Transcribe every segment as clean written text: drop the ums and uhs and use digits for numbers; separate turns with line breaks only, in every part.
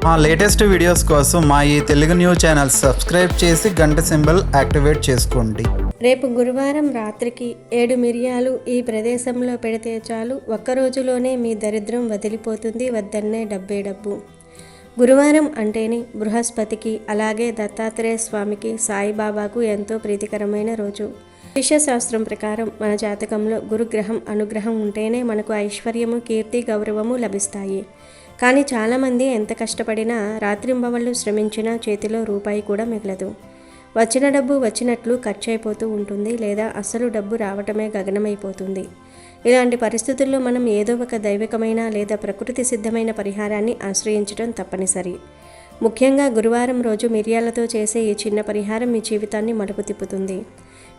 మా latest videos కోసం మా ఈ తెలుగు న్యూస్ ఛానల్ సబ్స్క్రైబ్ చేసి గంట సింబల్ యాక్టివేట్ చేసుకోండి.
రేపు గురువారం రాత్రికి 7 మిరియాలు ఈ ప్రదేశంలో పెడితే చాలు, ఒక్కరోజులోనే మీ దరిద్రం వదిలిపోతుంది. వద్దన్నే డబ్బే డబ్బు. గురువారం అంటేనే బృహస్పతికి, అలాగే దత్తాత్రేయ స్వామికి, సాయిబాబాకు ఎంతో ప్రీతికరమైన రోజు. శాస్త్రం ప్రకారం మన జాతకంలో గురుగ్రహం అనుగ్రహం ఉంటేనే మనకు ఐశ్వర్యము, కీర్తి, గౌరవము లభిస్తాయి. కానీ చాలామంది ఎంత కష్టపడినా, రాత్రింబవళ్ళు శ్రమించినా చేతిలో రూపాయి కూడా మిగలదు. వచ్చిన డబ్బు వచ్చినట్లు ఖర్చు అయిపోతూ ఉంటుంది, లేదా అసలు డబ్బు రావటమే గగనమైపోతుంది. ఇలాంటి పరిస్థితుల్లో మనం ఏదో ఒక దైవికమైన లేదా ప్రకృతి సిద్ధమైన పరిహారాన్ని ఆశ్రయించడం తప్పనిసరి. ముఖ్యంగా గురువారం రోజు మిరియాలతో చేసే ఈ చిన్న పరిహారం మీ జీవితాన్ని మలుపు తిప్పుతుంది.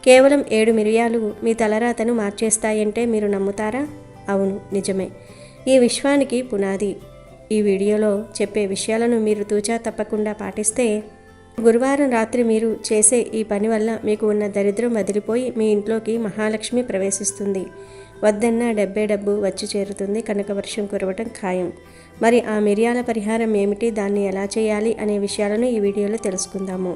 కేవలం 7 మిరియాలు మీ తలరాతను మార్చేస్తాయంటే మీరు నమ్ముతారా? అవును, నిజమే. ఈ విశ్వానికి పునాది. ఈ వీడియోలో చెప్పే విషయాలను మీరు తూచా తప్పకుండా పాటిస్తే గురువారం రాత్రి మీరు చేసే ఈ పని వల్ల మీకు ఉన్న దరిద్రం వదిలిపోయి మీ ఇంట్లోకి మహాలక్ష్మి ప్రవేశిస్తుంది. వద్దన్న డబ్బే డబ్బు వచ్చి చేరుతుంది. కనక వర్షం కురవటం ఖాయం. మరి ఆ మిరియాల పరిహారం ఏమిటి, దాన్ని ఎలా చేయాలి అనే విషయాలను ఈ వీడియోలో తెలుసుకుందాము.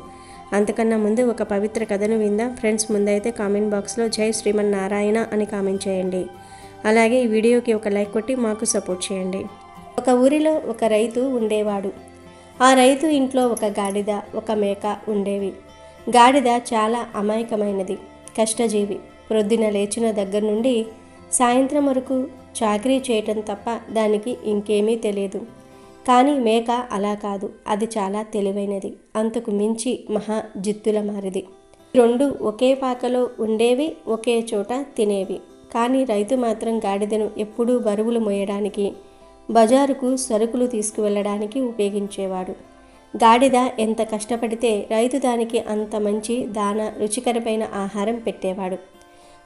అంతకన్నా ముందు ఒక పవిత్ర కథను విందాం. ఫ్రెండ్స్, ముందైతే కామెంట్ బాక్స్లో జై శ్రీమన్నారాయణ అని కామెంట్ చేయండి. అలాగే ఈ వీడియోకి ఒక లైక్ కొట్టి మాకు సపోర్ట్ చేయండి. ఒక ఊరిలో ఒక రైతు ఉండేవాడు. ఆ రైతు ఇంట్లో ఒక గాడిద, ఒక మేక ఉండేవి. గాడిద చాలా అమాయకమైనది, కష్టజీవి. ప్రొద్దున లేచిన దగ్గర నుండి సాయంత్రం వరకు చాకరీ చేయటం తప్ప దానికి ఇంకేమీ తెలియదు. కానీ మేక అలా కాదు, అది చాలా తెలివైనది, అంతకు మించి మహా జిత్తుల మారిది. రెండు ఒకే పాకలో ఉండేవి, ఒకే చోట తినేవి. కానీ రైతు మాత్రం గాడిదను ఎప్పుడూ బరువులు మోయడానికి, బజారుకు సరుకులు తీసుకువెళ్ళడానికి ఉపయోగించేవాడు. గాడిద ఎంత కష్టపడితే రైతు దానికి అంత మంచి దాన, రుచికరమైన ఆహారం పెట్టేవాడు.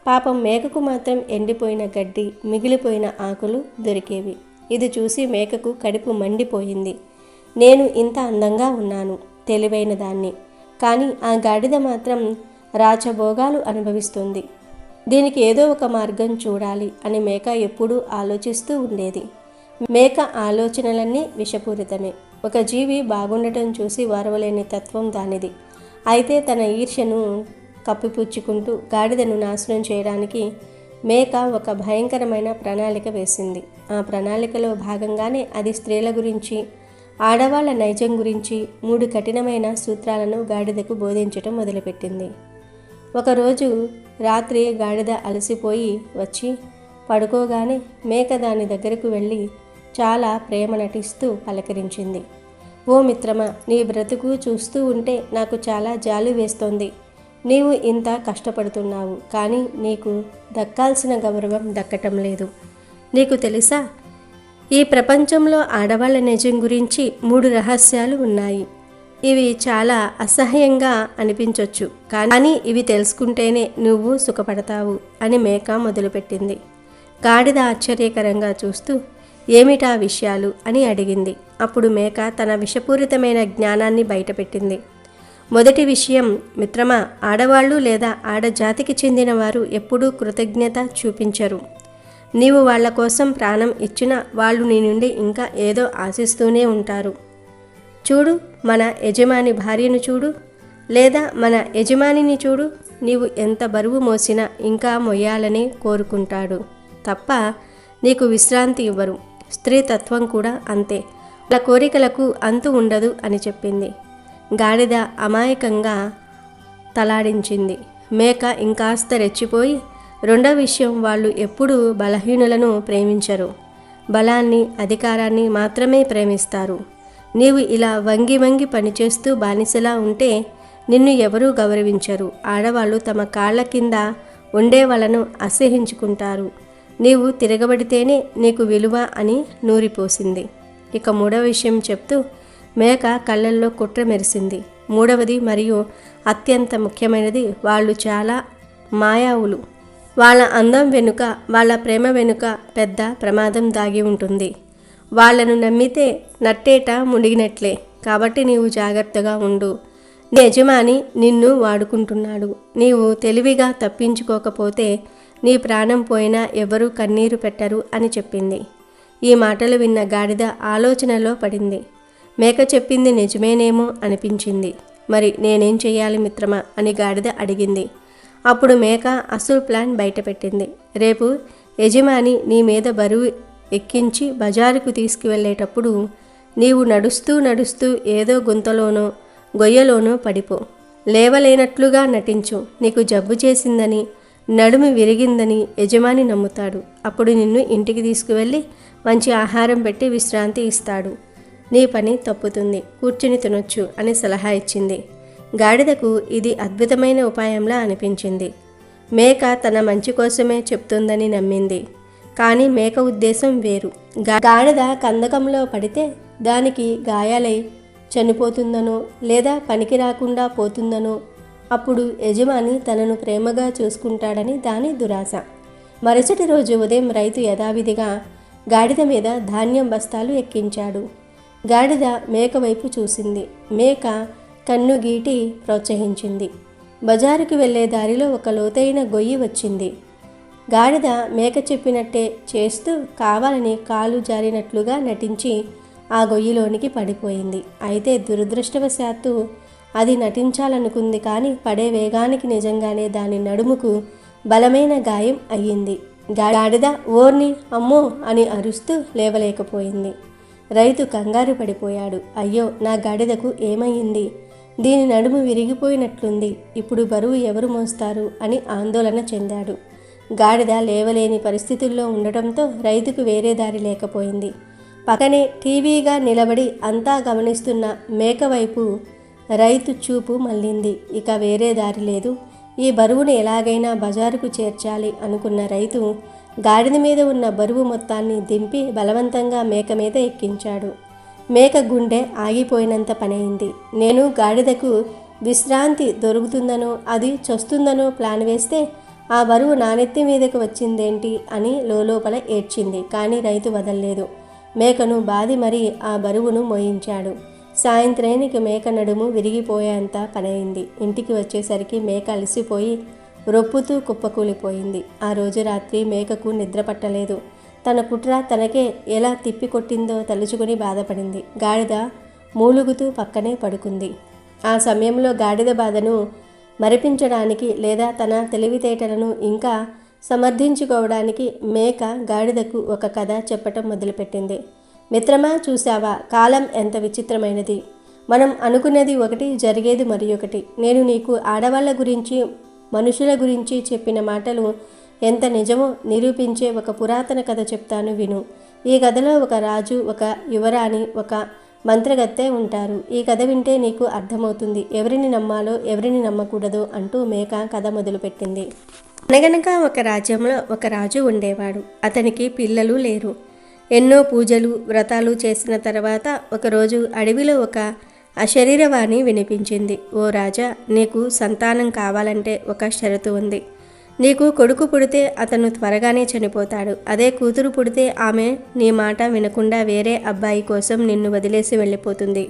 పాపం మేకకు మాత్రం ఎండిపోయిన గడ్డి, మిగిలిపోయిన ఆకులు దొరికేవి. ఇది చూసి మేకకు కడుపు మండిపోయింది. నేను ఇంత అందంగా ఉన్నాను, తెలివైన దాన్ని, కానీ ఆ గాడిద మాత్రం రాచభోగాలు అనుభవిస్తుంది. దీనికి ఏదో ఒక మార్గం చూడాలి అని మేక ఎప్పుడూ ఆలోచిస్తూ ఉండేది. మేక ఆలోచనలన్నీ విషపూరితమే. ఒక జీవి బాగుండటం చూసి వారవలేని తత్వం దానిది. అయితే తన ఈర్ష్యను కప్పిపుచ్చుకుంటూ గాడిదను నాశనం చేయడానికి మేక ఒక భయంకరమైన ప్రణాళిక వేసింది. ఆ ప్రణాళికలో భాగంగానే అది స్త్రీల గురించి, ఆడవాళ్ల నైజం గురించి 3 కఠినమైన సూత్రాలను గాడిదకు బోధించటం మొదలుపెట్టింది. ఒకరోజు రాత్రి గాడిద అలసిపోయి వచ్చి పడుకోగానే మేక దాని దగ్గరకు వెళ్ళి చాలా ప్రేమ నటిస్తూ పలకరించింది. ఓ మిత్రమా, నీ బ్రతుకు చూస్తూ ఉంటే నాకు చాలా జాలి వేస్తోంది. నీవు ఇంత కష్టపడుతున్నావు, కానీ నీకు దక్కాల్సిన గౌరవం దక్కటం లేదు. నీకు తెలుసా, ఈ ప్రపంచంలో ఆడవాళ్ళ నిజం గురించి 3 రహస్యాలు ఉన్నాయి. ఇవి చాలా అసహ్యంగా అనిపించవచ్చు, కానీ ఇవి తెలుసుకుంటేనే నువ్వు సుఖపడతావు అని మేక మొదలుపెట్టింది. గాడిద ఆశ్చర్యకరంగా చూస్తూ ఏమిటా విషయాలు అని అడిగింది. అప్పుడు మేక తన విషపూరితమైన జ్ఞానాన్ని బయటపెట్టింది. మొదటి విషయం, మిత్రమా, ఆడవాళ్ళు లేదా ఆడజాతికి చెందిన వారు ఎప్పుడూ కృతజ్ఞత చూపించరు. నీవు వాళ్ళ కోసం ప్రాణం ఇచ్చినా వాళ్ళు నీ నుండి ఇంకా ఏదో ఆశిస్తూనే ఉంటారు. చూడు, మన యజమాని భార్యను చూడు, లేదా మన యజమానిని చూడు. నీవు ఎంత బరువు మోసినా ఇంకా మొయ్యాలని కోరుకుంటాడు తప్ప నీకు విశ్రాంతి ఇవ్వరు. స్త్రీ తత్వం కూడా అంతే, వాళ్ళ కోరికలకు అంతు ఉండదు అని చెప్పింది. గాడిద అమాయకంగా తలాడించింది. మేక ఇంకాస్త రెచ్చిపోయి, రెండో విషయం, వాళ్ళు ఎప్పుడూ బలహీనులను ప్రేమించరు, బలాన్ని, అధికారాన్ని మాత్రమే ప్రేమిస్తారు. నీవు ఇలా వంగి వంగి పనిచేస్తూ బానిసలా ఉంటే నిన్ను ఎవరూ గౌరవించరు. ఆడవాళ్ళు తమ కాళ్ళ కింద ఉండే వాళ్ళను అసహించుకుంటారు. నీవు తిరగబడితేనే నీకు విలువ అని నూరిపోసింది. ఇక 3వ విషయం చెప్తూ మేక కళ్ళల్లో కుట్ర మెరిసింది. 3వది మరియు అత్యంత ముఖ్యమైనది, వాళ్ళు చాలా మాయావులు. వాళ్ళ అందం వెనుక, వాళ్ళ ప్రేమ వెనుక పెద్ద ప్రమాదం దాగి ఉంటుంది. వాళ్లను నమ్మితే నట్టేట మునిగినట్లే. కాబట్టి నీవు జాగ్రత్తగా ఉండు. నీ యజమాని నిన్ను వాడుకుంటున్నాడు. నీవు తెలివిగా తప్పించుకోకపోతే నీ ప్రాణం పోయినా ఎవరూ కన్నీరు పెట్టరు అని చెప్పింది. ఈ మాటలు విన్న గాడిద ఆలోచనలో పడింది. మేక చెప్పింది నిజమేనేమో అనిపించింది. మరి నేనేం చెయ్యాలి మిత్రమా అని గాడిద అడిగింది. అప్పుడు మేక అసలు ప్లాన్ బయటపెట్టింది. రేపు యజమాని నీ మీద బరువు ఎక్కించి బజారుకు తీసుకువెళ్ళేటప్పుడు నీవు నడుస్తూ నడుస్తూ ఏదో గుంతలోనో గొయ్యలోనో పడిపో. లేవలేనట్లుగా నటించు. నీకు జబ్బు చేసిందని, నడుము విరిగిందని యజమాని నమ్ముతాడు. అప్పుడు నిన్ను ఇంటికి తీసుకువెళ్ళి మంచి ఆహారం పెట్టి విశ్రాంతి ఇస్తాడు. నీ పని తప్పుతుంది, కూర్చుని తినొచ్చు అని సలహా ఇచ్చింది. గాడిదకు ఇది అద్భుతమైన ఉపాయంలా అనిపించింది. మేక తన మంచి కోసమే చెప్తుందని నమ్మింది. కానీ మేక ఉద్దేశం వేరు. గాడిద కందకంలో పడితే దానికి గాయాలై చనిపోతుందనో లేదా పనికి రాకుండా పోతుందనో, అప్పుడు యజమాని తనను ప్రేమగా చూసుకుంటాడని దాని దురాశ. మరుసటి రోజు ఉదయం రైతు యథావిధిగా గాడిద మీద ధాన్యం బస్తాలు ఎక్కించాడు. గాడిద మేక వైపు చూసింది. మేక కన్ను గీటి ప్రోత్సహించింది. బజారుకు వెళ్లే దారిలో ఒక లోతైన గొయ్యి వచ్చింది. గాడిద మేక చెప్పినట్టే చేస్తూ కావాలని కాలు జారినట్లుగా నటించి ఆ గొయ్యిలోనికి పడిపోయింది. అయితే దురదృష్టవశాత్తు అది నటించాలనుకుంది, కానీ పడే వేగానికి నిజంగానే దాని నడుముకు బలమైన గాయం అయ్యింది. గాడిద ఓర్ని అమ్మో అని అరుస్తూ లేవలేకపోయింది. రైతు కంగారు పడిపోయాడు. అయ్యో, నా గాడిదకు ఏమయ్యింది? దీని నడుము విరిగిపోయినట్లుంది. ఇప్పుడు బరువు ఎవరు మోస్తారు అని ఆందోళన చెందాడు. గాడిద లేవలేని పరిస్థితుల్లో ఉండటంతో రైతుకు వేరే దారి లేకపోయింది. పక్కనే టీవీగా నిలబడి అంతా గమనిస్తున్న మేక వైపు రైతు చూపు మళ్ళింది. ఇక వేరే దారి లేదు. ఈ బరువును ఎలాగైనా బజారుకు చేర్చాలి అనుకున్న రైతు గాడిద మీద ఉన్న బరువు మొత్తాన్ని దింపి బలవంతంగా మేక మీద ఎక్కించాడు. మేక గుండె ఆగిపోయినంత పనైంది. నేను గాడిదకు విశ్రాంతి దొరుకుతుందనో అది చస్తుందనో ప్లాన్ వేస్తే ఆ బరువు నానెత్తి మీదకు వచ్చిందేంటి అని లోపల ఏడ్చింది. కానీ రైతు వదల్లేదు. మేకను బాది మరీ ఆ బరువును మోయించాడు. సాయంత్రానికి మేక నడుము విరిగిపోయేంత పనైంది. ఇంటికి వచ్చేసరికి మేక అలసిపోయి రొప్పుతూ కుప్పకూలిపోయింది. ఆ రోజు రాత్రి మేకకు నిద్ర పట్టలేదు. తన కుట్ర తనకే ఎలా తిప్పికొట్టిందో తలుచుకుని బాధపడింది. గాడిద మూలుగుతూ పక్కనే పడుకుంది. ఆ సమయంలో గాడిద బాధను మరిపించడానికి లేదా తన తెలివితేటలను ఇంకా సమర్థించుకోవడానికి మేక గాడిదకు ఒక కథ చెప్పటం మొదలుపెట్టింది. మిత్రమా, చూశావా, కాలం ఎంత విచిత్రమైనది. మనం అనుకున్నది ఒకటి, జరిగేది మరి ఒకటి. నేను నీకు ఆడవాళ్ళ గురించి, మనుషుల గురించి చెప్పిన మాటలు ఎంత నిజమో నిరూపించే ఒక పురాతన కథ చెప్తాను విను. ఈ కథలో ఒక రాజు, ఒక యువరాణి, ఒక మంత్రగత్తె ఉంటారు. ఈ కథ వింటే నీకు అర్థమవుతుంది ఎవరిని నమ్మాలో ఎవరిని నమ్మకూడదో అంటూ మేక కథ మొదలుపెట్టింది. అనగనగా ఒక రాజ్యంలో ఒక రాజు ఉండేవాడు. అతనికి పిల్లలు లేరు. ఎన్నో పూజలు వ్రతాలు చేసిన తర్వాత ఒకరోజు అడవిలో ఒక అశరీరవాణి వినిపించింది. ఓ రాజా, నీకు సంతానం కావాలంటే ఒక షరతు ఉంది. నీకు కొడుకు పుడితే అతను త్వరగానే చనిపోతాడు. అదే కూతురు పుడితే ఆమె నీ మాట వినకుండా వేరే అబ్బాయి కోసం నిన్ను వదిలేసి వెళ్ళిపోతుంది.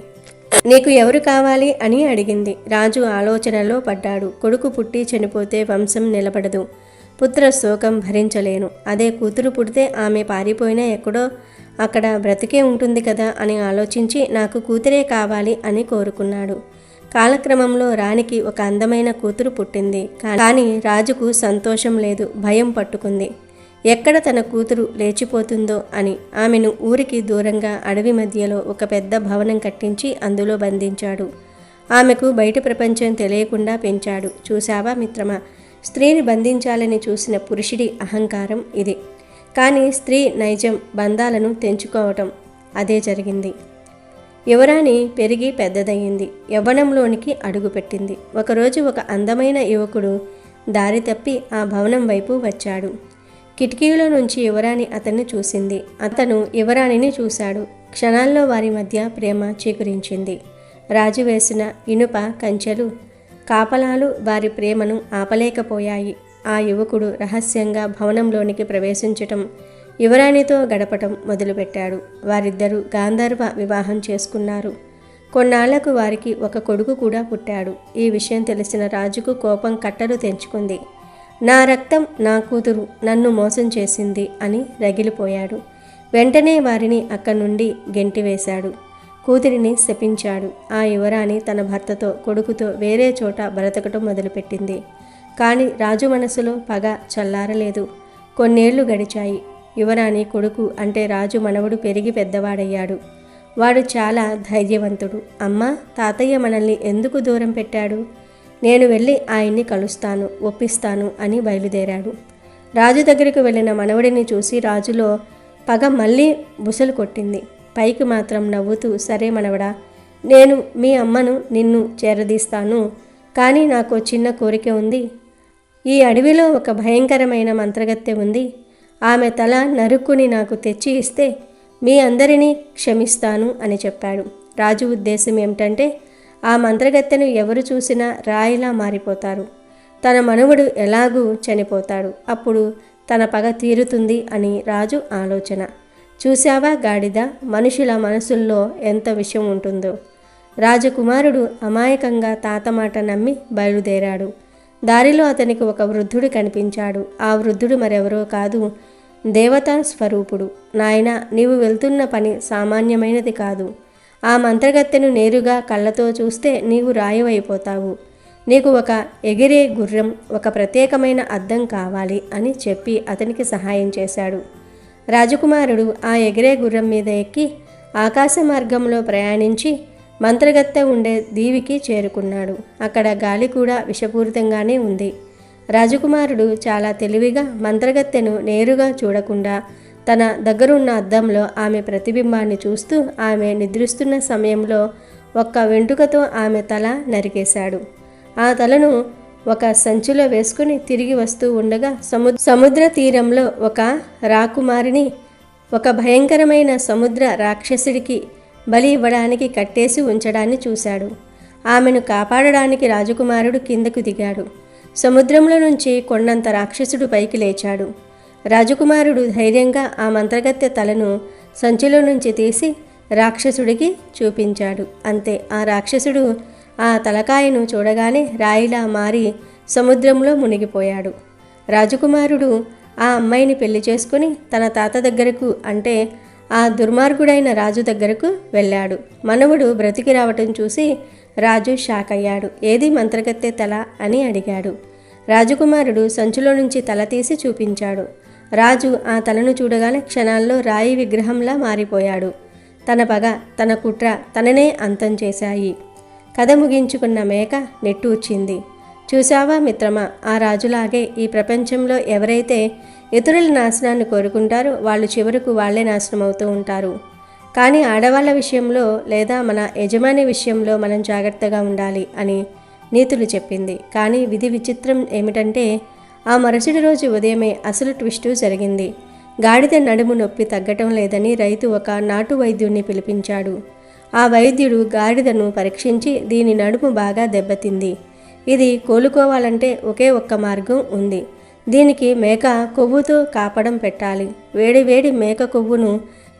నీకు ఎవరు కావాలి అని అడిగింది. రాజు ఆలోచనలో పడ్డాడు. కొడుకు పుట్టి చనిపోతే వంశం నిలబడదు. పుత్ర శోకం భరించలేను. అదే కూతురు పుడితే ఆమె పారిపోయినా ఎక్కడో అక్కడ బ్రతికే ఉంటుంది కదా అని ఆలోచించి నాకు కూతురే కావాలి అని కోరుకున్నాడు. కాలక్రమంలో రాణికి ఒక అందమైన కూతురు పుట్టింది. కానీ రాజుకు సంతోషం లేదు, భయం పట్టుకుంది. ఎక్కడ తన కూతురు లేచిపోతుందో అని ఆమెను ఊరికి దూరంగా అడవి మధ్యలో ఒక పెద్ద భవనం కట్టించి అందులో బంధించాడు. ఆమెకు బయట ప్రపంచం తెలియకుండా పెంచాడు. చూశావా మిత్రమా, స్త్రీని బంధించాలని చూసిన పురుషుడి అహంకారం ఇది. కానీ స్త్రీ నైజం బంధాలను తెంచుకోవటం అదే జరిగింది. యువరాణి పెరిగి పెద్దదయ్యింది. యవ్వనంలోనికి అడుగుపెట్టింది. ఒకరోజు ఒక అందమైన యువకుడు దారి తప్పి ఆ భవనం వైపు వచ్చాడు. కిటికీలో నుంచి యువరాణి అతన్ని చూసింది. అతను యువరాణిని చూశాడు. క్షణాల్లో వారి మధ్య ప్రేమ చీకురించింది. రాజు వేసిన ఇనుప కంచెలు, కాపలాలు వారి ప్రేమను ఆపలేకపోయాయి. ఆ యువకుడు రహస్యంగా భవనంలోనికి ప్రవేశించటం, యువరాణితో గడపటం మొదలుపెట్టాడు. వారిద్దరూ గాంధర్వ వివాహం చేసుకున్నారు. కొన్నాళ్లకు వారికి ఒక కొడుకు కూడా పుట్టాడు. ఈ విషయం తెలిసిన రాజుకు కోపం కట్టలు తెంచుకుంది. నా రక్తం నా కూతురు నన్ను మోసం చేసింది అని రగిలిపోయాడు. వెంటనే వారిని అక్కడి నుండి గెంటివేశాడు. కూతురిని శపించాడు. ఆ యువరాణి తన భర్తతో కొడుకుతో వేరే చోట బ్రతకటం మొదలుపెట్టింది. కానీ రాజు మనసులో పగ చల్లారలేదు. కొన్నేళ్లు గడిచాయి. యువరాణి కొడుకు అంటే రాజు మనవడు పెరిగి పెద్దవాడయ్యాడు. వాడు చాలా ధైర్యవంతుడు. అమ్మ, తాతయ్య మనల్ని ఎందుకు దూరం పెట్టాడు? నేను వెళ్ళి ఆయన్ని కలుస్తాను, ఒప్పిస్తాను అని బయలుదేరాడు. రాజు దగ్గరికి వెళ్ళిన మనవడిని చూసి రాజులో పగ మళ్ళీ బుసలు కొట్టింది. పైకి మాత్రం నవ్వుతూ, సరే మనవడా, నేను మీ అమ్మను నిన్ను చేరదీస్తాను. కానీ నాకు చిన్న కోరిక ఉంది. ఈ అడవిలో ఒక భయంకరమైన మంత్రగత్తె ఉంది. ఆమె తల నరుక్కుని నాకు తెచ్చి ఇస్తే మీ అందరినీ క్షమిస్తాను అని చెప్పాడు. రాజు ఉద్దేశం ఏమిటంటే ఆ మంత్రగత్తెను ఎవరు చూసినా రాయిలా మారిపోతారు. తన మనుమడు ఎలాగూ చనిపోతాడు. అప్పుడు తన పగ తీరుతుంది అని రాజు ఆలోచన. చూశావా గాడిద, మనుషుల మనసుల్లో ఎంత విషయం ఉంటుందో. రాజకుమారుడు అమాయకంగా తాత మాట నమ్మి బయలుదేరాడు. దారిలో అతనికి ఒక వృద్ధుడు కనిపించాడు. ఆ వృద్ధుడు మరెవరో కాదు, దేవతా స్వరూపుడు. నాయనా, నీవు వెళ్తున్న పని సామాన్యమైనది కాదు. ఆ మంత్రగత్తెను నేరుగా కళ్ళతో చూస్తే నీవు రాయవైపోతావు. నీకు ఒక ఎగిరే గుర్రం, ఒక ప్రత్యేకమైన అద్దం కావాలి అని చెప్పి అతనికి సహాయం చేశాడు. రాజకుమారుడు ఆ ఎగిరే గుర్రం మీద ఎక్కి ఆకాశ మార్గంలో ప్రయాణించి మంత్రగత్తె ఉండే దీవికి చేరుకున్నాడు. అక్కడ గాలి కూడా విషపూరితంగానే ఉంది. రాజకుమారుడు చాలా తెలివిగా మంత్రగత్తెను నేరుగా చూడకుండా తన దగ్గరున్న అద్దంలో ఆమె ప్రతిబింబాన్ని చూస్తూ ఆమె నిద్రిస్తున్న సమయంలో ఒక్క వెంట్రుకతో ఆమె తల నరికేశాడు. ఆ తలను ఒక సంచిలో వేసుకుని తిరిగి వస్తూ ఉండగా సముద్ర తీరంలో ఒక రాకుమారిని ఒక భయంకరమైన సముద్ర రాక్షసుడికి బలి ఇవ్వడానికి కట్టేసి ఉంచడాన్ని చూశాడు. ఆమెను కాపాడడానికి రాజకుమారుడు కిందకు దిగాడు. సముద్రంలో నుంచి కొండంత రాక్షసుడు పైకి లేచాడు. రాజకుమారుడు ధైర్యంగా ఆ మంత్రగత్తె తలను సంచిలో నుంచి తీసి రాక్షసుడికి చూపించాడు. అంతే, ఆ రాక్షసుడు ఆ తలకాయను చూడగానే రాయిలా మారి సముద్రంలో మునిగిపోయాడు. రాజకుమారుడు ఆ అమ్మాయిని పెళ్లి చేసుకుని తన తాత దగ్గరకు అంటే ఆ దుర్మార్గుడైన రాజు దగ్గరకు వెళ్ళాడు. మనవుడు బ్రతికి రావటం చూసి రాజు షాక్ అయ్యాడు. ఏది మంత్రగత్తె తల అని అడిగాడు. రాజకుమారుడు సంచిలో నుంచి తల తీసి చూపించాడు. రాజు ఆ తలను చూడగానే క్షణాల్లో రాయి విగ్రహంలా మారిపోయాడు. తన పగ, తన కుట్ర తననే అంతం చేశాయి. కథ ముగించుకున్న మేక నిట్టూర్చింది. చూశావా మిత్రమా, ఆ రాజులాగే ఈ ప్రపంచంలో ఎవరైతే ఇతరుల నాశనాన్ని కోరుకుంటారో వాళ్ళు చివరకు వాళ్లే నాశనం అవుతూ ఉంటారు. కానీ ఆడవాళ్ళ విషయంలో లేదా మన యజమాని విషయంలో మనం జాగ్రత్తగా ఉండాలి అని నీతులు చెప్పింది. కానీ విధి విచిత్రం ఏమిటంటే ఆ మరుసటి రోజు ఉదయమే అసలు ట్విస్టు జరిగింది. గాడిద నడుము నొప్పి తగ్గటం లేదని రైతు ఒక నాటు వైద్యుడిని పిలిపించాడు. ఆ వైద్యుడు గాడిదను పరీక్షించి దీని నడుము బాగా దెబ్బతింది. ఇది కోలుకోవాలంటే ఒకే ఒక్క మార్గం ఉంది. దీనికి మేక కొవ్వుతో కాపడం పెట్టాలి. వేడి వేడి మేక కొవ్వును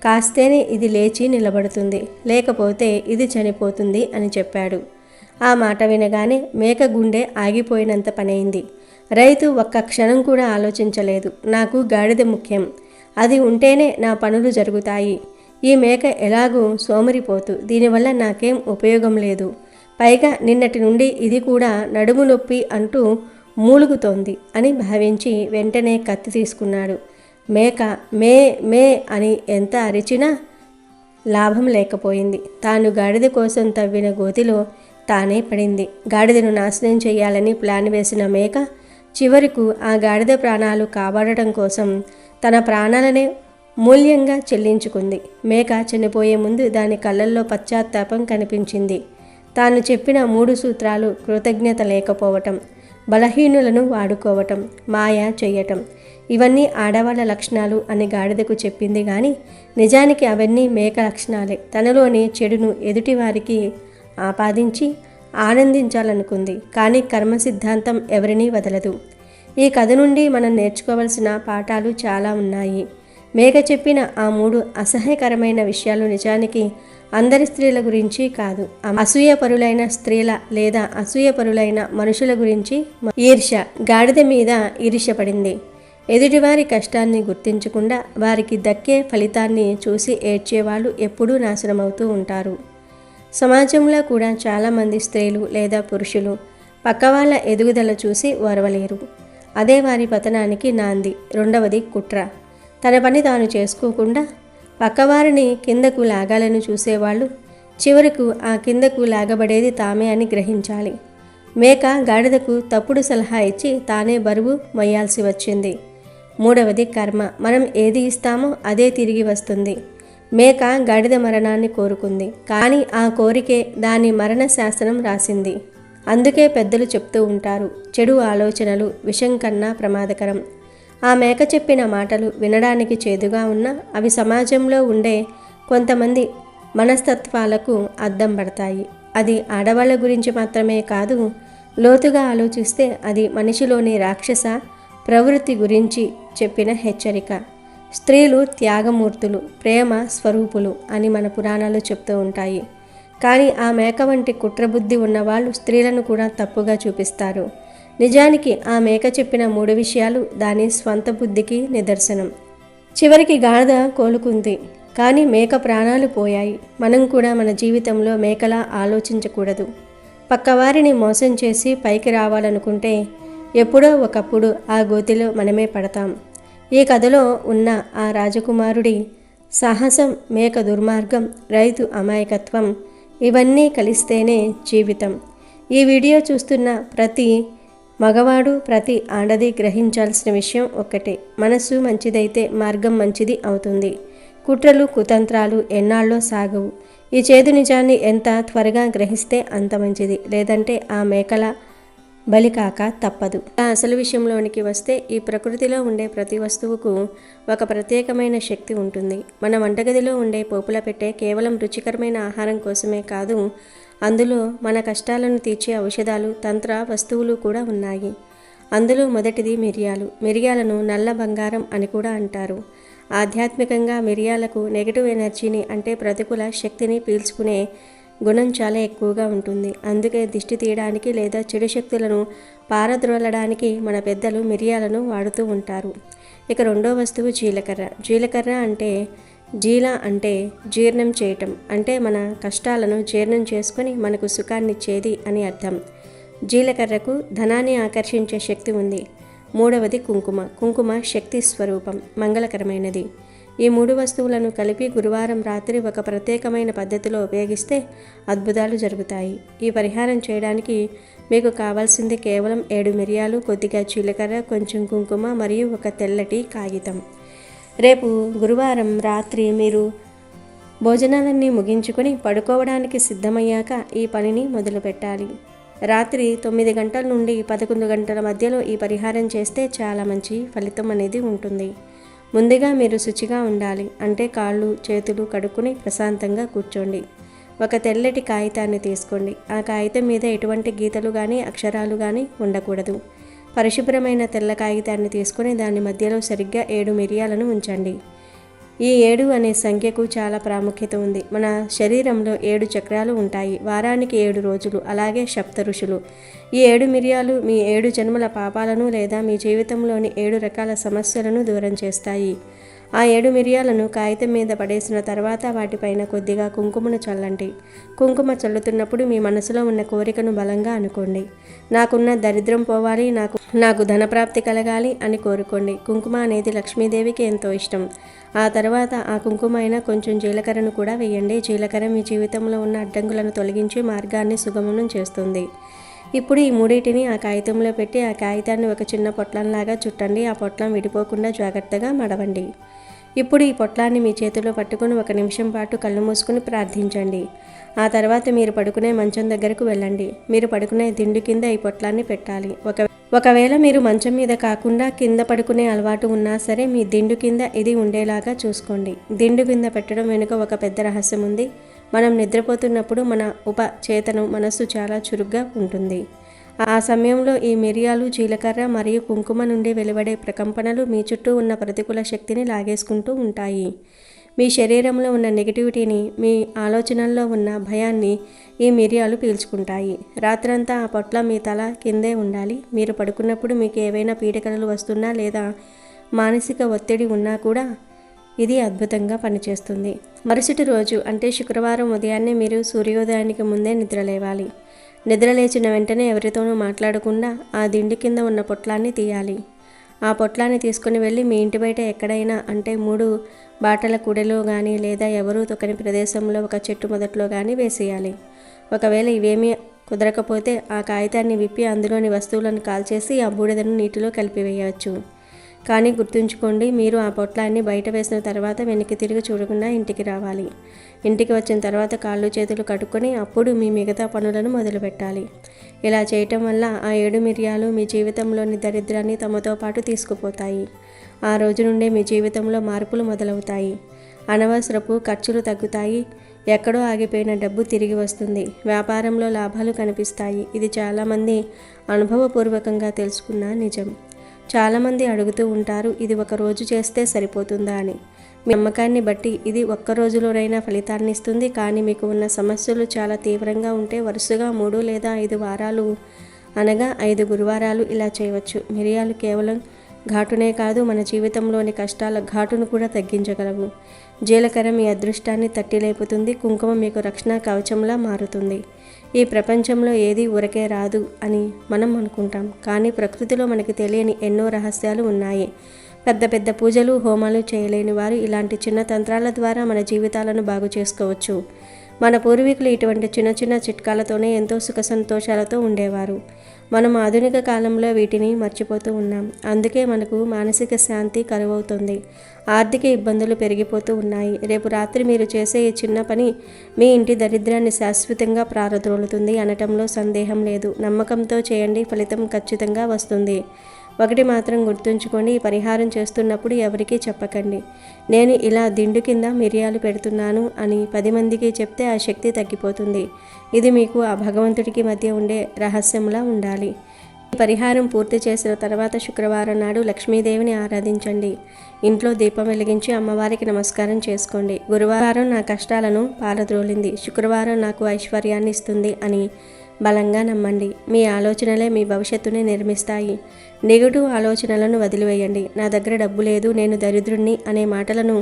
కాస్తేనే ఇది లేచి నిలబడుతుంది, లేకపోతే ఇది చనిపోతుంది అని చెప్పాడు. ఆ మాట వినగానే మేక గుండె ఆగిపోయినంత పనైంది. రైతు ఒక్క క్షణం కూడా ఆలోచించలేదు. నాకు గాడిద ముఖ్యం, అది ఉంటేనే నా పనులు జరుగుతాయి. ఈ మేక ఎలాగూ సోమరిపోతు, దీనివల్ల నాకేం ఉపయోగం లేదు. పైగా నిన్నటి నుండి ఇది కూడా నడుము నొప్పి అంటూ మూలుగుతోంది అని భావించి వెంటనే కత్తి తీసుకున్నాడు. మేక మే మే అని ఎంత అరిచినా లాభం లేకపోయింది. తాను గాడిద కోసం తవ్విన గోతిలో తానే పడింది. గాడిదను నాశనం చేయాలని ప్లాన్ వేసిన మేక చివరకు ఆ గాడిద ప్రాణాలు కాపాడటం కోసం తన ప్రాణాలనే మూల్యంగా చెల్లించుకుంది. మేక చనిపోయే ముందు దాని కళ్ళల్లో పశ్చాత్తాపం కనిపించింది. తాను చెప్పిన 3 సూత్రాలు కృతజ్ఞత లేకపోవటం, బలహీనులను వాడుకోవటం, మాయ చెయ్యటం, ఇవన్నీ ఆడవాళ్ళ లక్షణాలు అని గాడిదకు చెప్పింది. కానీ నిజానికి అవన్నీ మేక లక్షణాలే. తనలోని చెడును ఎదుటివారికి ఆపాదించి ఆనందించాలనుకుంది. కానీ కర్మ సిద్ధాంతం ఎవరినీ వదలదు. ఈ కథ నుండి మనం నేర్చుకోవలసిన పాఠాలు చాలా ఉన్నాయి. మేక చెప్పిన ఆ 3 అసహ్యకరమైన విషయాలు నిజానికి అందరి స్త్రీల గురించి కాదు, అసూయపరులైన స్త్రీల లేదా అసూయపరులైన మనుషుల గురించి. ఈర్ష్య, గాడిద మీద ఈర్ష్యపడింది. ఎదుటివారి కష్టాన్ని గుర్తించకుండా వారికి దక్కే ఫలితాన్ని చూసి ఏడ్చేవాళ్ళు ఎప్పుడూ నాశనమవుతూ ఉంటారు. సమాజంలో కూడా చాలామంది స్త్రీలు లేదా పురుషులు పక్కవాళ్ళ ఎదుగుదల చూసి ఓర్వలేరు. అదే వారి పతనానికి నాంది. రెండవది కుట్ర. తన పని తాను చేసుకోకుండా పక్కవారిని కిందకు లాగాలని చూసేవాళ్ళు చివరకు ఆ కిందకు లాగబడేది తామే అని గ్రహించాలి. మేక గాడిదకు తప్పుడు సలహా ఇచ్చి తానే బరువు మొయ్యాల్సి వచ్చింది. మూడవది కర్మ. మనం ఏది ఇస్తామో అదే తిరిగి వస్తుంది. మేక గాడిద మరణాన్ని కోరుకుంది, కానీ ఆ కోరికే దాని మరణ శాసనం రాసింది. అందుకే పెద్దలు చెప్తూ ఉంటారు, చెడు ఆలోచనలు విషం కన్నా ప్రమాదకరం. ఆ మేక చెప్పిన మాటలు వినడానికి చేదుగా ఉన్నా అవి సమాజంలో ఉండే కొంతమంది మనస్తత్వాలకు అద్దం పడతాయి. అది ఆడవాళ్ళ గురించి మాత్రమే కాదు, లోతుగా ఆలోచిస్తే అది మనిషిలోని రాక్షస ప్రవృత్తి గురించి చెప్పిన హెచ్చరిక. స్త్రీలు త్యాగమూర్తులు, ప్రేమ స్వరూపులు అని మన పురాణాలు చెప్తూ ఉంటాయి. కానీ ఆ మేక వంటి కుట్రబుద్ధి ఉన్నవాళ్ళు స్త్రీలను కూడా తప్పుగా చూపిస్తారు. నిజానికి ఆ మేక చెప్పిన 3 విషయాలు దాని స్వంత బుద్ధికి నిదర్శనం. చివరికి గాడిద కోలుకుంది, కానీ మేక ప్రాణాలు పోయాయి. మనం కూడా మన జీవితంలో మేకలా ఆలోచించకూడదు. పక్కవారిని మోసం చేసి పైకి రావాలనుకుంటే ఎప్పుడో ఒకప్పుడు ఆ గోతిలో మనమే పడతాం. ఈ కథలో ఉన్న ఆ రాజకుమారుడి సాహసం, మేక దుర్మార్గం, రైతు అమాయకత్వం ఇవన్నీ కలిస్తేనే జీవితం. ఈ వీడియో చూస్తున్న ప్రతి మగవాడు, ప్రతి ఆడది గ్రహించాల్సిన విషయం ఒక్కటే: మనసు మంచిదైతే మార్గం మంచిది అవుతుంది. కుట్రలు కుతంత్రాలు ఎన్నాళ్ళో సాగవు. ఈ చేదు నిజాన్ని ఎంత త్వరగా గ్రహిస్తే అంత మంచిది. లేదంటే ఆ మేకల బలికాక తప్పదు. అసలు విషయంలోనికి వస్తే ఈ ప్రకృతిలో ఉండే ప్రతి వస్తువుకు ఒక ప్రత్యేకమైన శక్తి ఉంటుంది. మన వంటగదిలో ఉండే పోపుల పెట్టె కేవలం రుచికరమైన ఆహారం కోసమే కాదు, అందులో మన కష్టాలను తీర్చే ఔషధాలు, తంత్ర వస్తువులు కూడా ఉన్నాయి. అందులో మొదటిది మిరియాలు. మిరియాలను నల్ల బంగారం అని కూడా అంటారు. ఆధ్యాత్మికంగా మిరియాలకు నెగిటివ్ ఎనర్జీని, అంటే ప్రతికూల శక్తిని పీల్చుకునే గుణం చాలా ఎక్కువగా ఉంటుంది. అందుకే దిష్టి తీయడానికి లేదా చెడు శక్తులను పారద్రోలడానికి మన పెద్దలు మిరియాలను వాడుతూ ఉంటారు. ఇక రెండో వస్తువు జీలకర్ర. జీలకర్ర అంటే అంటే జీర్ణం చేయటం, అంటే మన కష్టాలను జీర్ణం చేసుకొని మనకు సుఖాన్నిచ్చేది అని అర్థం. జీలకర్రకు ధనాన్ని ఆకర్షించే శక్తి ఉంది. మూడవది కుంకుమ. కుంకుమ శక్తి స్వరూపం, మంగళకరమైనది. ఈ 3 వస్తువులను కలిపి గురువారం రాత్రి ఒక ప్రత్యేకమైన పద్ధతిలో ఉపయోగిస్తే అద్భుతాలు జరుగుతాయి. ఈ పరిహారం చేయడానికి మీకు కావాల్సింది కేవలం 7 మిరియాలు, కొద్దిగా జీలకర్ర, కొంచెం కుంకుమ మరియు ఒక తెల్లటి కాగితం. రేపు గురువారం రాత్రి మీరు భోజనాలన్నీ ముగించుకొని పడుకోవడానికి సిద్ధమయ్యాక ఈ పనిని మొదలుపెట్టాలి. రాత్రి 9 గంటల నుండి 11 గంటల మధ్యలో ఈ పరిహారం చేస్తే చాలా మంచి ఫలితం అనేది ఉంటుంది. ముందుగా మీరు శుచిగా ఉండాలి, అంటే కాళ్ళు చేతులు కడుక్కుని ప్రశాంతంగా కూర్చోండి. ఒక తెల్లటి కాగితాన్ని తీసుకోండి. ఆ కాగితం మీద ఎటువంటి గీతలు కానీ అక్షరాలు కానీ ఉండకూడదు. పరిశుభ్రమైన తెల్ల కాగితాన్ని తీసుకొని దాని మధ్యలో సరిగ్గా 7 మిరియాలను ఉంచండి. ఈ 7 అనే సంఖ్యకు చాలా ప్రాముఖ్యత ఉంది. మన శరీరంలో 7 చక్రాలు ఉంటాయి. వారానికి 7 రోజులు, అలాగే సప్త ఋషులు. ఈ 7 మిరియాలు మీ 7 జన్మల పాపాలను లేదా మీ జీవితంలోని 7 రకాల సమస్యలను దూరం చేస్తాయి. ఆ 7 మిరియాలను కాగితం మీద పడేసిన తర్వాత వాటిపైన కొద్దిగా కుంకుమను చల్లండి. కుంకుమ చల్లుతున్నప్పుడు మీ మనసులో ఉన్న కోరికను బలంగా అనుకోండి. నాకున్న దరిద్రం పోవాలి, నాకు ధనప్రాప్తి కలగాలి అని కోరుకోండి. కుంకుమ అనేది లక్ష్మీదేవికి ఎంతో ఇష్టం. ఆ తర్వాత ఆ కుంకుమ అయినా కొంచెం జీలకర్రను కూడా వేయండి. జీలకర్ర మీ జీవితంలో ఉన్న అడ్డంకులను తొలగించి మార్గాన్ని సుగమనం చేస్తుంది. ఇప్పుడు ఈ 3 ఆ కాగితంలో పెట్టి ఆ కాగితాన్ని ఒక చిన్న పొట్లంలాగా చుట్టండి. ఆ పొట్లం విడిపోకుండా జాగ్రత్తగా మడవండి. ఇప్పుడు ఈ పొట్లాన్ని మీ చేతిలో పట్టుకుని 1 నిమిషం పాటు కళ్ళు మూసుకుని ప్రార్థించండి. ఆ తర్వాత మీరు పడుకునే మంచం దగ్గరకు వెళ్ళండి. మీరు పడుకునే దిండు కింద ఈ పొట్లాన్ని పెట్టాలి. ఒకవేళ మీరు మంచం మీద కాకుండా కింద పడుకునే అలవాటు ఉన్నా సరే, మీ దిండు కింద ఇది ఉండేలాగా చూసుకోండి. దిండు కింద పెట్టడం వెనుక ఒక పెద్ద రహస్యం ఉంది. మనం నిద్రపోతున్నప్పుడు మన ఉపచేతనం మనస్సు చాలా చురుగ్గా ఉంటుంది. ఆ సమయంలో ఈ మిరియాలు, జీలకర్ర మరియు కుంకుమ నుండి వెలువడే ప్రకంపనలు మీ చుట్టూ ఉన్న ప్రతికూల శక్తిని లాగేసుకుంటూ ఉంటాయి. మీ శరీరంలో ఉన్న నెగిటివిటీని, మీ ఆలోచనల్లో ఉన్న భయాన్ని ఈ మిరియాలు పీల్చుకుంటాయి. రాత్రంతా ఆ పొట్ల మీ తల కిందే ఉండాలి. మీరు పడుకున్నప్పుడు మీకు ఏవైనా పీడకలలు వస్తున్నా లేదా మానసిక ఒత్తిడి ఉన్నా కూడా ఇది అద్భుతంగా పనిచేస్తుంది. మరుసటి రోజు అంటే శుక్రవారం ఉదయాన్నే మీరు సూర్యోదయానికి ముందే నిద్రలేవాలి. నిద్రలేచిన వెంటనే ఎవరితోనూ మాట్లాడకుండా ఆ దిండు కింద ఉన్న పొట్లాన్ని తీయాలి. ఆ పొట్లాన్ని తీసుకుని వెళ్ళి మీ ఇంటి బయట ఎక్కడైనా అంటే 3 బాటల కుడిలో కానీ లేదా ఎవరూ తొక్కని ప్రదేశంలో ఒక చెట్టు మొదట్లో కానీ వేసేయాలి. ఒకవేళ ఇవేమీ కుదరకపోతే ఆ కాగితాన్ని విప్పి అందులోని వస్తువులను కాల్చేసి ఆ బూడిదను నీటిలో కలిపివేయవచ్చు. కానీ గుర్తుంచుకోండి, మీరు ఆ పొట్లాన్ని బయట వేసిన తర్వాత వెనక్కి తిరిగి చూడకుండా ఇంటికి రావాలి. ఇంటికి వచ్చిన తర్వాత కాళ్ళు చేతులు కడుక్కొని అప్పుడు మీ మిగతా పనులను మొదలుపెట్టాలి. ఇలా చేయటం వల్ల ఆ 7 మిరియాలు మీ జీవితంలోని దరిద్రాన్ని తమతో పాటు తీసుకుపోతాయి. ఆ రోజు నుండే మీ జీవితంలో మార్పులు మొదలవుతాయి. అనవసరపు ఖర్చులు తగ్గుతాయి. ఎక్కడో ఆగిపోయిన డబ్బు తిరిగి వస్తుంది. వ్యాపారంలో లాభాలు కనిపిస్తాయి. ఇది చాలామంది అనుభవపూర్వకంగా తెలుసుకున్న నిజం. చాలామంది అడుగుతూ ఉంటారు, ఇది ఒక రోజు చేస్తే సరిపోతుందా అని. మీ నమ్మకాన్ని బట్టి ఇది ఒక్క రోజులోనైనా ఫలితాన్ని ఇస్తుంది. కానీ మీకు ఉన్న సమస్యలు చాలా తీవ్రంగా ఉంటే వరుసగా 3 లేదా 5 వారాలు అనగా 5 గురువారాలు ఇలా చేయవచ్చు. మిరియాలు కేవలం ఘాటునే కాదు, మన జీవితంలోని కష్టాల ఘాటును కూడా తగ్గించగలవు. జీలకర్ర మీ అదృష్టాన్ని తట్టి లేపుతుంది. కుంకుమ మీకు రక్షణ కవచంలా మారుతుంది. ఈ ప్రపంచంలో ఏది ఊరకే రాదు అని మనం అనుకుంటాం, కానీ ప్రకృతిలో మనకి తెలియని ఎన్నో రహస్యాలు ఉన్నాయి. పెద్ద పెద్ద పూజలు హోమాలు చేయలేని వారు ఇలాంటి చిన్న తంత్రాల ద్వారా మన జీవితాలను బాగు చేసుకోవచ్చు. మన పూర్వీకులు ఇటువంటి చిన్న చిన్న చిట్కాలతోనే ఎంతో సుఖ సంతోషాలతో ఉండేవారు. మనం ఆధునిక కాలంలో వీటిని మర్చిపోతూ ఉన్నాం. అందుకే మనకు మానసిక శాంతి కరువవుతుంది. ఆర్థిక ఇబ్బందులు పెరిగిపోతూ ఉన్నాయి. రేపు రాత్రి మీరు చేసే ఈ చిన్న పని మీ ఇంటి దరిద్రాన్ని శాశ్వతంగా ప్రారద్రోలుతుంది అనటంలో సందేహం లేదు. నమ్మకంతో చేయండి, ఫలితం ఖచ్చితంగా వస్తుంది. ఒకటి మాత్రం గుర్తుంచుకోండి, ఈ పరిహారం చేస్తున్నప్పుడు ఎవరికీ చెప్పకండి. నేను ఇలా దిండు కింద మిరియాలు పెడుతున్నాను అని 10 మందికి చెప్తే ఆ శక్తి తగ్గిపోతుంది. ఇది మీకు ఆ భగవంతుడికి మధ్య ఉండే రహస్యంలా ఉండాలి. ఈ పరిహారం పూర్తి చేసిన తర్వాత శుక్రవారం నాడు లక్ష్మీదేవిని ఆరాధించండి. ఇంట్లో దీపం వెలిగించి అమ్మవారికి నమస్కారం చేసుకోండి. గురువారం నా కష్టాలను పారద్రోలింది, శుక్రవారం నాకు ఐశ్వర్యాన్ని ఇస్తుంది అని బలంగా నమ్మండి. మీ ఆలోచనలే మీ భవిష్యత్తుని నిర్మిస్తాయి. నెగటివ్ ఆలోచనలను వదిలివేయండి. నా దగ్గర డబ్బు లేదు, నేను దరిద్రుణ్ణి అనే మాటలను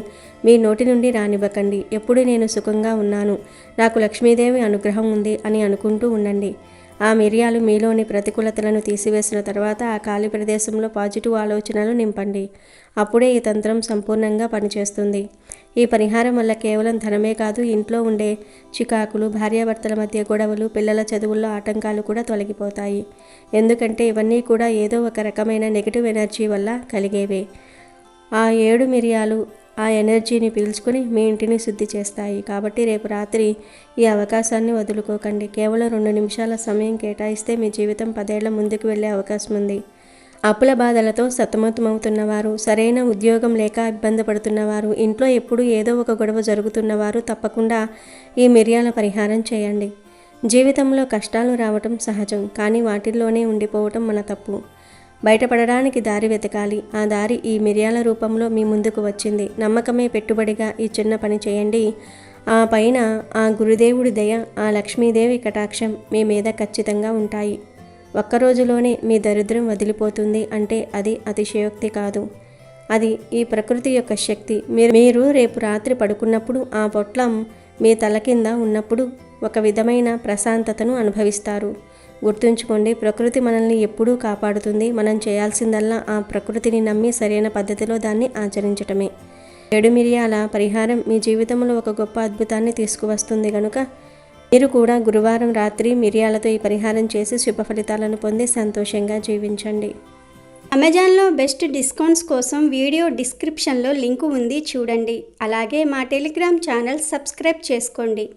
మీ నోటి నుండి రానివ్వకండి. ఎప్పుడు నేను సుఖంగా ఉన్నాను, నాకు లక్ష్మీదేవి అనుగ్రహం ఉంది అని అనుకుంటూ ఉండండి. ఆ మిరియాలు మీలోని ప్రతికూలతలను తీసివేసిన తర్వాత ఆ ఖాళీ ప్రదేశంలో పాజిటివ్ ఆలోచనలు నింపండి. అప్పుడే ఈ తంత్రం సంపూర్ణంగా పనిచేస్తుంది. ఈ పరిహారం వల్ల కేవలం ధనమే కాదు, ఇంట్లో ఉండే చికాకులు, భార్యాభర్తల మధ్య గొడవలు, పిల్లల చదువుల్లో ఆటంకాలు కూడా తొలగిపోతాయి. ఎందుకంటే ఇవన్నీ కూడా ఏదో ఒక రకమైన నెగిటివ్ ఎనర్జీ వల్ల కలిగేవే. ఆ 7 మిరియాలు ఆ ఎనర్జీని పీల్చుకుని మీ ఇంటిని శుద్ధి చేస్తాయి. కాబట్టి రేపు రాత్రి ఈ అవకాశాన్ని వదులుకోకండి. కేవలం 2 నిమిషాల సమయం కేటాయిస్తే మీ జీవితం 10 ఏళ్ల ముందుకు వెళ్ళే అవకాశం ఉంది. అప్పుల బాధలతో సతమతమవుతున్నవారు, సరైన ఉద్యోగం లేక ఇబ్బంది పడుతున్నవారు, ఇంట్లో ఎప్పుడూ ఏదో ఒక గొడవ జరుగుతున్నవారు తప్పకుండా ఈ మిరియాల పరిహారం చేయండి. జీవితంలో కష్టాలు రావటం సహజం, కానీ వాటిల్లోనే ఉండిపోవటం మన తప్పు. బయటపడడానికి దారి వెతకాలి. ఆ దారి ఈ మిరియాల రూపంలో మీ ముందుకు వచ్చింది. నమ్మకమే పెట్టుబడిగా ఈ చిన్న పని చేయండి. ఆ పైన ఆ గురుదేవుడి దయ, ఆ లక్ష్మీదేవి కటాక్షం మీ మీద ఖచ్చితంగా ఉంటాయి. ఒక్కరోజులోనే మీ దరిద్రం వదిలిపోతుంది అంటే అది అతిశయోక్తి కాదు. అది ఈ ప్రకృతి యొక్క శక్తి. మీరు రేపు రాత్రి పడుకున్నప్పుడు ఆ పొట్లం మీ తల కింద ఉన్నప్పుడు ఒక విధమైన ప్రశాంతతను అనుభవిస్తారు. గుర్తుంచుకోండి, ప్రకృతి మనల్ని ఎప్పుడూ కాపాడుతుంది. మనం చేయాల్సిందల్లా ఆ ప్రకృతిని నమ్మి సరైన పద్ధతిలో దాన్ని ఆచరించటమే. 7 మిరియాల పరిహారం మీ జీవితంలో ఒక గొప్ప అద్భుతాన్ని తీసుకువస్తుంది కనుక మీరు కూడా గురువారం రాత్రి మిరియాలతో ఈ పరిహారం చేసి శుభ ఫలితాలను పొంది సంతోషంగా జీవించండి.
అమెజాన్లో బెస్ట్ డిస్కౌంట్స్ కోసం వీడియో డిస్క్రిప్షన్లో లింకు ఉంది, చూడండి. అలాగే మా టెలిగ్రామ్ ఛానల్ సబ్స్క్రైబ్ చేసుకోండి.